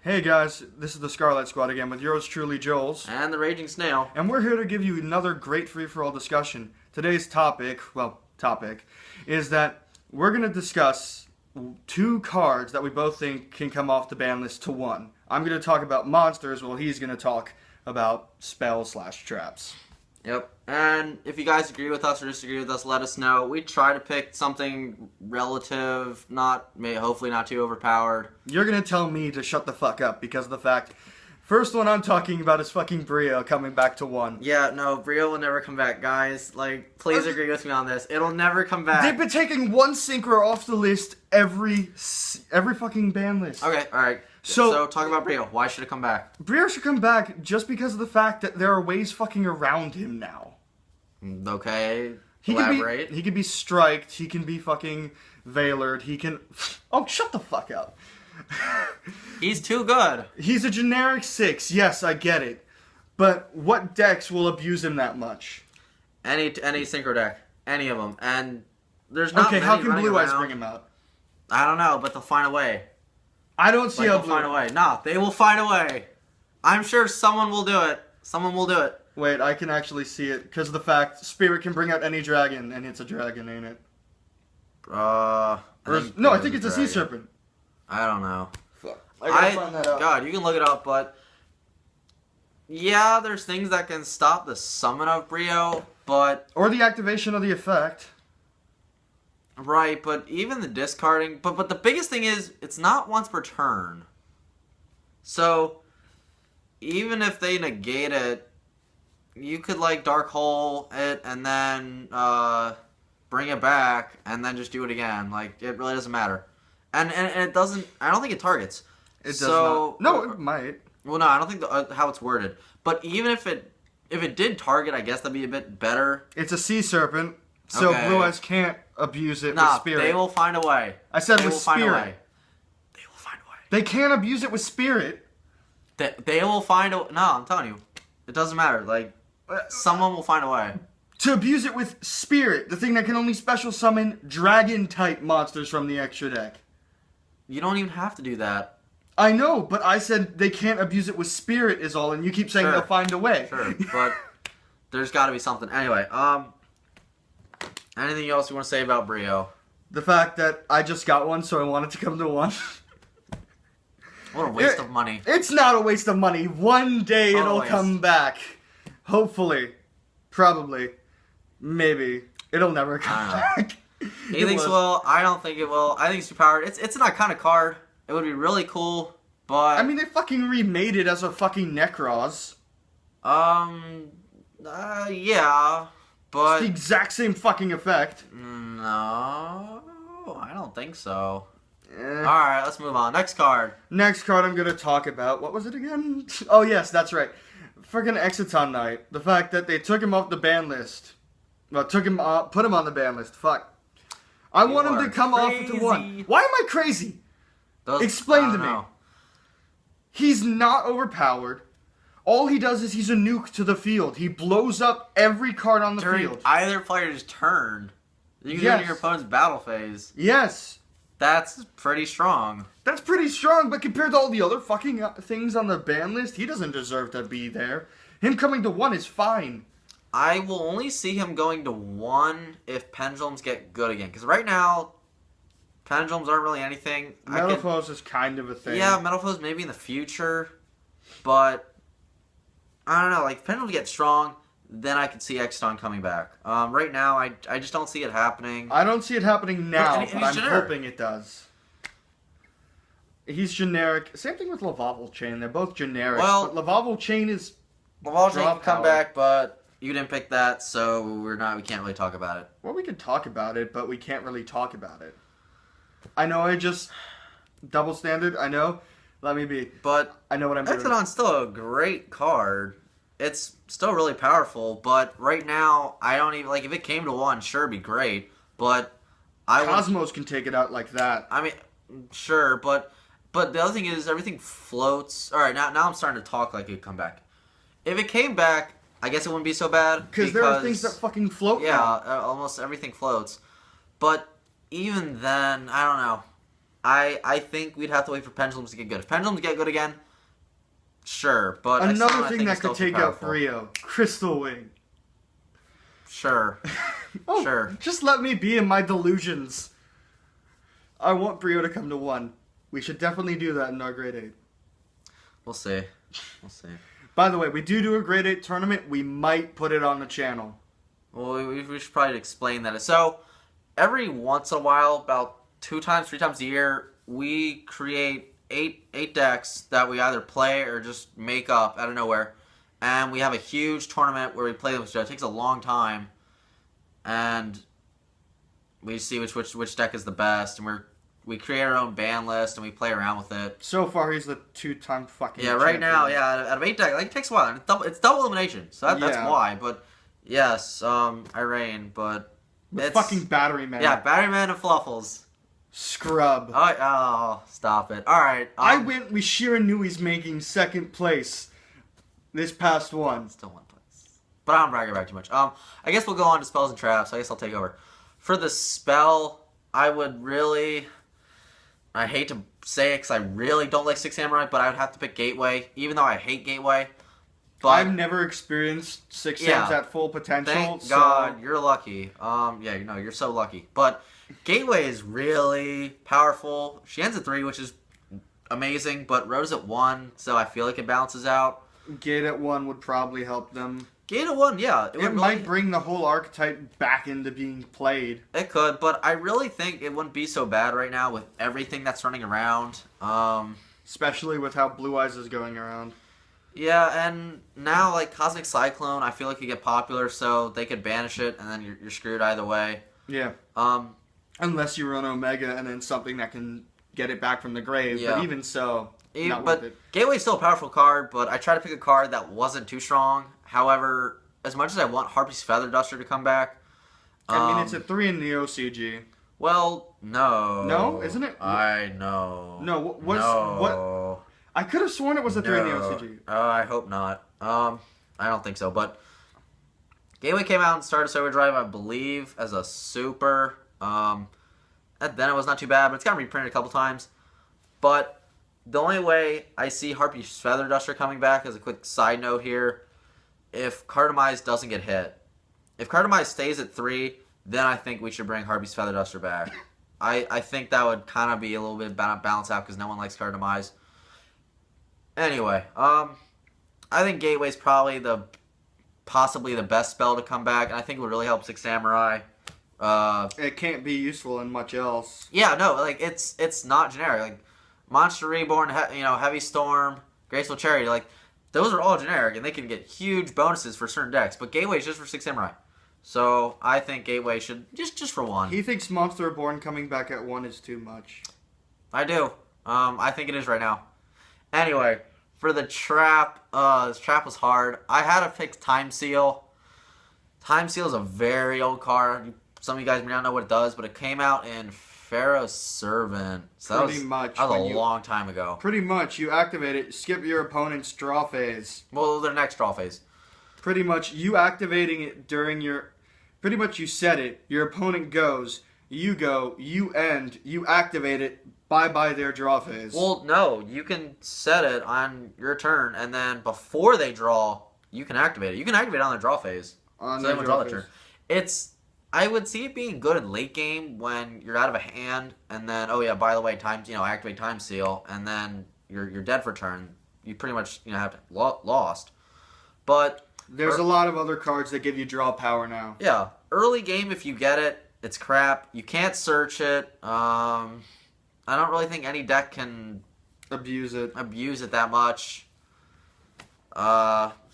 Hey guys, this is the Scarlight Squad again with yours truly, Johloz. And the Raging Snail. And we're here to give you another great free-for-all discussion. Today's topic, is that we're going to discuss two cards that we both think can come off the ban list to one. I'm going to talk about monsters while he's going to talk about spells/traps. Yep. And if you guys agree with us or disagree with us, let us know. We try to pick something relative, hopefully not too overpowered. You're going to tell me to shut the fuck up because of the fact... First one I'm talking about is fucking Brio coming back to one. Yeah, no, Brio will never come back, guys. Please agree with me on this. It'll never come back. They've been taking one synchro off the list every fucking ban list. Okay, alright. So talk about Brio. Why should it come back? Brio should come back just because of the fact that there are ways fucking around him now. Okay, elaborate. He could be striked, he can be fucking veilered, he can... Oh, shut the fuck up. He's too good. He's a generic 6, yes, I get it. But what decks will abuse him that much? Any synchro deck. Any of them. And there's not many how can running Blue Eyes around. bring him out? I don't know, but they'll find a way. I don't see how they'll find a way. No, they will find a way. I'm sure someone will do it. Someone will do it. Wait, I can actually see it because of the fact Spirit can bring out any dragon, and it's a dragon, ain't it? I think it's a sea serpent. I don't know. Fuck. I gotta find that out. God, you can look it up, but yeah, there's things that can stop the summon of Brio, but or the activation of the effect. Right, but even the discarding, but the biggest thing is it's not once per turn. So even if they negate it, you could Dark Hole it and then bring it back and then just do it again. It really doesn't matter. And it doesn't. I don't think it targets. It does not. No, it might. Well, no, I don't think how it's worded. But even if it did target, I guess that'd be a bit better. It's a sea serpent, so okay. Blue Eyes can't abuse it with Spirit. They will find a way. I said they with will Spirit. Find a way. They will find a way. They can't abuse it with Spirit. They will find a. No, I'm telling you, it doesn't matter. Someone will find a way. To abuse it with Spirit, the thing that can only special summon dragon type monsters from the extra deck. You don't even have to do that. I know, but I said they can't abuse it with Spirit is all, and you keep saying they'll find a way. Sure, but there's got to be something. Anyway, anything else you want to say about Brio? The fact that I just got one, so I want it to come to one. What a waste of money. It's not a waste of money. One day it'll come back. Hopefully. Probably. Maybe. It'll never come back. He thinks it will. I don't think it will. I think it's too powered. It's an iconic card. It would be really cool, but... I mean, they fucking remade it as a fucking Necroz. Yeah, but... It's the exact same fucking effect. No, I don't think so. Alright, let's move on. Next card. Next card I'm gonna talk about. What was it again? Oh, yes, that's right. Freaking Exciton Knight. The fact that they took him off the ban list. Well, put him on the ban list. Fuck. I want him to come off to one. Why am I crazy? Explain to me. He's not overpowered. All he does is he's a nuke to the field. He blows up every card on the field. Either player's turn. You can do it in your opponent's battle phase. Yes. That's pretty strong. That's pretty strong, but compared to all the other fucking things on the ban list, he doesn't deserve to be there. Him coming to one is fine. I will only see him going to one if pendulums get good again. Because right now, pendulums aren't really anything. Metalfoes is kind of a thing. Yeah, Metalfoes maybe in the future. But, I don't know. If pendulums get strong, then I could see Exciton coming back. Right now, I just don't see it happening. I don't see it happening now, but I'm hoping it does. He's generic. Same thing with Lavavel Chain. They're both generic. Well, but Lavavel Chain is... Lavavel Chain can come back, but... You didn't pick that, so we can't really talk about it. Well, we could talk about it, but we can't really talk about it. I know I just... Double standard, I know. Let me be. But I know what I'm doing. Exciton's still a great card. It's still really powerful, but right now, I don't even... if it came to one, sure, it'd be great, but... Cosmos can take it out like that. I mean, sure, but the other thing is, everything floats. Alright, now I'm starting to talk like it could come back. If it came back... I guess it wouldn't be so bad. Because there are things that fucking float now. Yeah, almost everything floats. But even then, I don't know. I think we'd have to wait for pendulums to get good. If pendulums get good again, sure. But another I thing think that it's still could too take out powerful. Rio, Crystal Wing. Sure. Oh, Sure. Just let me be in my delusions. I want Brio to come to 1. We should definitely do that in our grade 8. We'll see. We'll see. By the way, we do a grade 8 tournament. We might put it on the channel. Well, we should probably explain that. So, every once in a while, about 2 times, 3 times a year, we create eight decks that we either play or just make up out of nowhere. And we have a huge tournament where we play them. It takes a long time. And we see which deck is the best. And we create our own ban list and we play around with it. So far, he's the 2-time fucking Yeah, right champion. now, yeah, out of 8 decks, like, it takes a while. And it's double elimination, so that's Yeah. why. But yes, Irene, but The it's fucking battery man. yeah, Batteryman and Fluffles. Scrub. Oh, stop it! All right, I went with Sheeran knew he's making 2nd place this past one. Still 1 place, but I don't brag about it too much. I guess we'll go on to spells and traps. I guess I'll take over for the spell. I would really. I hate to say it because I really don't like Six Samurai, but I would have to pick Gateway, even though I hate Gateway. But I've never experienced Six Sam's Yeah. at full potential. thank so God, you're lucky. Yeah, you're so lucky. But Gateway is really powerful. She ends at 3, which is amazing, but Rose at 1, so I feel like it balances out. Gate at 1 would probably help them. Gate at 1, yeah. It might bring the whole archetype back into being played. It could, but I really think it wouldn't be so bad right now with everything that's running around. Especially with how Blue Eyes is going around. Yeah, and now, like, Cosmic Cyclone, I feel like could get popular, so they could banish it, and then you're screwed either way. Yeah. Unless you run Omega and then something that can get it back from the grave. Yeah. But even so, not But worth it. Gateway's still a powerful card, but I tried to pick a card that wasn't too strong. However, as much as I want Harpy's Feather Duster to come back... I mean, it's a 3 in the OCG. Well, no. No? Isn't it? I know. No, what? No. I could have sworn it was a 3 in the OCG. I hope not. I don't think so, but Gateway came out and started Overdrive, I believe, as a super. And then it was not too bad, but it's gotten reprinted a couple times. But the only way I see Harpy's Feather Duster coming back, as a quick side note here, if Cartomize doesn't get hit. If Cartomize stays at 3, then I think we should bring Harpy's Feather Duster back. I think that would kind of be a little bit balance out because no one likes Cartomize. Anyway, I think Gateway's probably possibly the best spell to come back, and I think it would really help Six Samurai. It can't be useful in much else. Yeah, no, like it's not generic. Like Monster Reborn, Heavy Storm, Graceful Charity, like those are all generic, and they can get huge bonuses for certain decks. But Gateway's just for Six Samurai, so I think Gateway should just for 1. He thinks Monster Reborn coming back at 1 is too much. I do. I think it is right now. Anyway, for the trap, this trap was hard. I had to pick Time Seal. Time Seal is a very old card. Some of you guys may not know what it does, but it came out in Pharaoh's Servant. So that was a long time ago. Pretty much, you activate it, skip your opponent's draw phase. Well, their next draw phase. Pretty much, you activating it during your... Pretty much, you set it, your opponent goes, you go, you end, you activate it, bye-bye their draw phase. Well, no, you can set it on your turn, and then before they draw, you can activate it. You can activate it on their draw phase. On so their they would draw draw the phase. turn. I would see it being good in late game when you're out of a hand, and then, oh yeah, by the way, activate Time Seal, and then you're dead for turn. You pretty much have lost. But there's a lot of other cards that give you draw power now. Yeah, early game if you get it, it's crap. You can't search it. I don't really think any deck can abuse it that much.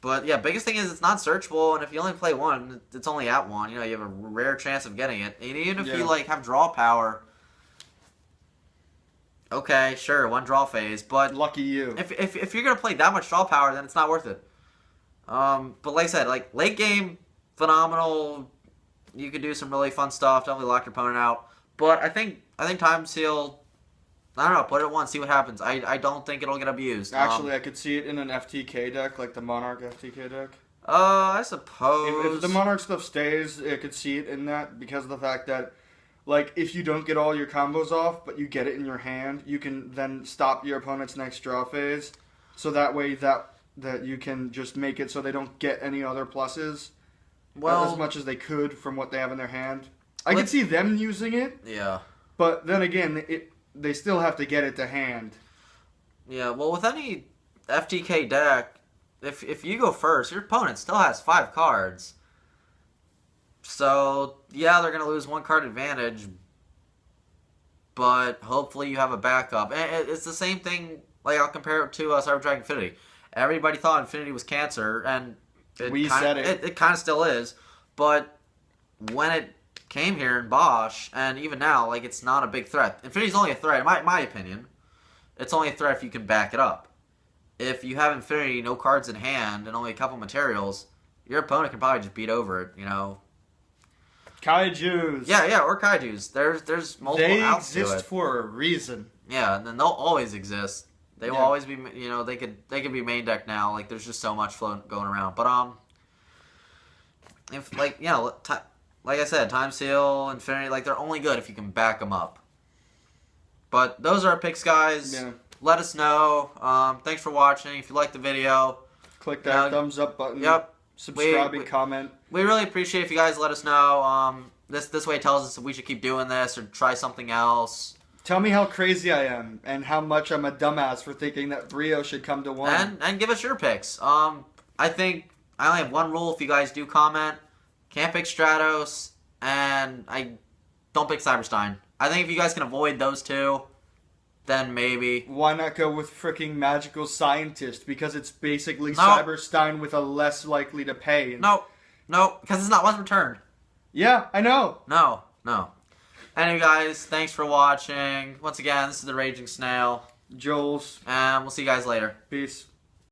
But yeah, biggest thing is it's not searchable, and if you only play 1, it's only at 1. You have a rare chance of getting it. And even if you have draw power, okay, sure, 1 draw phase, but lucky you. If you're gonna play that much draw power, then it's not worth it. But like I said, like late game, phenomenal. You could do some really fun stuff. Definitely lock your opponent out. But I think Time Seal, I don't know, put it at 1, see what happens. I don't think it'll get abused. Actually, I could see it in an FTK deck, like the Monarch FTK deck. I suppose. If the Monarch stuff stays, I could see it in that because of the fact that, like, if you don't get all your combos off, but you get it in your hand, you can then stop your opponent's next draw phase. So that way that you can just make it so they don't get any other pluses as much as they could from what they have in their hand. I can see them using it. Yeah. But then again, they still have to get it to hand. Yeah, well, with any FTK deck, if you go first, your opponent still has 5 cards. So, yeah, they're going to lose 1 card advantage, but hopefully you have a backup. And it's the same thing, like, I'll compare it to Cyber Dragon Infinity. Everybody thought Infinity was cancer, and it kind of still is, but when it came here in Bosch, and even now, like, it's not a big threat. Infinity's only a threat, in my opinion. It's only a threat if you can back it up. If you have Infinity, no cards in hand, and only a couple materials, your opponent can probably just beat over it, you know. Kaijus. Yeah, or Kaijus. There's multiple outs to it. They exist for a reason. Yeah, and then they'll always exist. They will always be, you know, they could be main deck now. Like, there's just so much flow going around. But, if, like, you know, like I said, Time Seal, Infinity, like, they're only good if you can back them up. But those are our picks, guys. Yeah. Let us know. Thanks for watching. If you liked the video, click that thumbs up button. Yep. Subscribe and comment. We really appreciate if you guys let us know. This way it tells us if we should keep doing this or try something else. Tell me how crazy I am and how much I'm a dumbass for thinking that Brio should come to 1. And give us your picks. I think I only have one rule if you guys do comment. Can't pick Stratos, and I don't pick Cyberstein. I think if you guys can avoid those 2, then maybe. Why not go with freaking Magical Scientist? Because it's basically Cyberstein with a less likely to pay. No, because it's not once returned. Yeah, I know. No. Anyway, guys, thanks for watching. Once again, this is the Raging Snail. Johloz. And we'll see you guys later. Peace.